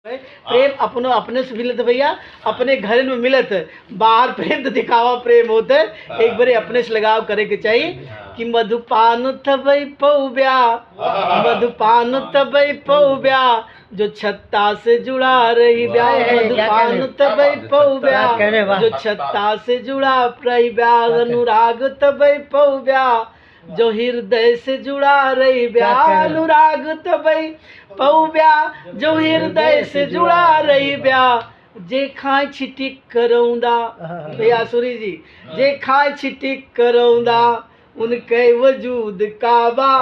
प्रेम अपनो अपने से मिलत भैया, अपने घर में मिलत, बाहर प्रेम तो दिखावा प्रेम होते, एक बारे अपने से लगाव करे के चाहिए कि मधुपान तबई पौब्या, मधुपान तबई पौब्या, जो छत्ता से जुड़ा रही ब्या, मधुपान तबई पौब्या, जो छत्ता से जुड़ा रही ब्या, अनुराग तबई पौब्या, जो हृदय से जुड़ा रही ब्या, अनुराग तबई पौब्या, जो हृदय से जुड़ा रही ब्या, जे खाए छिटिक करौंदा भैया सूरी जी, जे खाए छिटिक करौंदा, उनके वजूद काबा,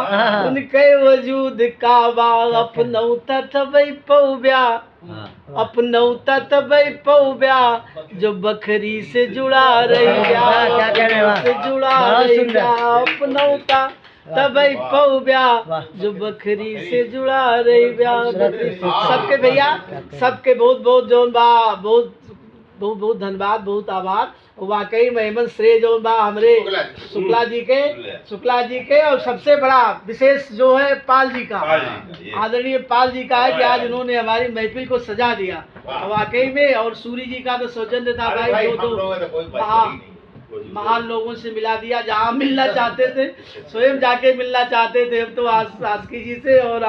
उनके वजूद काबा, अपनौता तबई पौब्या, अपनौता तबई पौब्या, जो बकरी से जुड़ा रही ब्या, से जुड़ा रही ब्या, अपनौता तबई पौब्या, जो बकरी से जुड़ा रही ब्या। सबके भैया, सबके बहुत बहुत जोन बा, बहुत बहुत बहुत धन्यवाद, बहुत आभार। वाकई मेहमान श्रेय जो बा हमरे शुक्ला जी के और सबसे बड़ा विशेष जो है पाल जी का, आदरणीय पाल जी का है कि आज उन्होंने हमारी महफिल को सजा दिया वाकई में। और सूरी जी का तो सौजन्य था भाई, जो महान लोगों से मिला दिया, जहाँ मिलना चाहते थे स्वयं जाके मिलना चाहते थे हम तो आस्की जी से और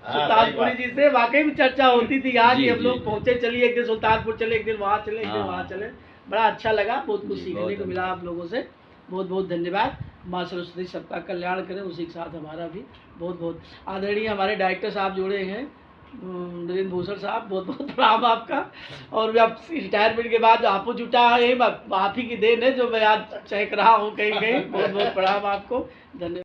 सुल्तानपुरी जी से वाकई में चर्चा होती थी यहाँ की। हम लोग पहुँचे, चलिए एक दिन सुल्तानपुर चले, एक दिन वहाँ चले, एक दिन वहाँ चले, बड़ा अच्छा लगा, बहुत कुछ सीखने को मिला आप लोगों से। बहुत बहुत धन्यवाद। माँ सरस्वती सबका कल्याण करें, उसी के साथ हमारा भी। बहुत बहुत आदरणीय हमारे डायरेक्टर साहब जुड़े हैं, नरेंद्र भूषण साहब, बहुत बहुत प्रणाम आपका। और अब रिटायरमेंट के बाद आपको जुटा है, आप ही की देन है जो मैं आज चहक रहा हूँ कहीं कहीं। बहुत बहुत प्रणाम आपको, धन्यवाद।